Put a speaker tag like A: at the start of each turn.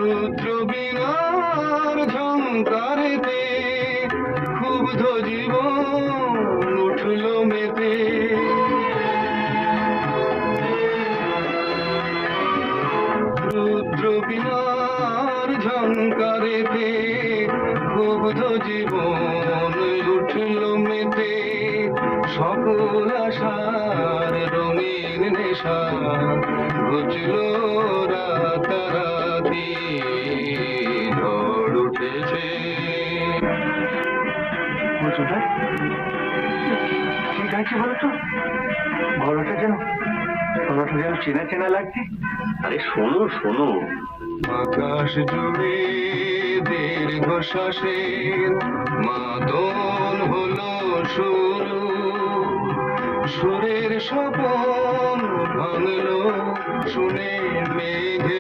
A: রুদ্র বীণার ঝংকারেতে ক্ষুব্ধ জীবন উঠল মেতে। রুদ্র বীণার ঝংকারেতে ক্ষুব্ধ জীবন উঠল মেতে। সকল আশার রঙিন নেশা ঘুচল রাতারাতি, ঝড় উঠেছে।
B: ঠিক আছে বলো তো, গলাটা যেন চেনা চেনা লাগছে।
C: আরে শোনো শোনো,
A: আকাশ জুড়ে দীর্ঘশ্বাসের মাদল হলো শুরু। সুরের স্বপন ভাঙলো শুনে মেঘে।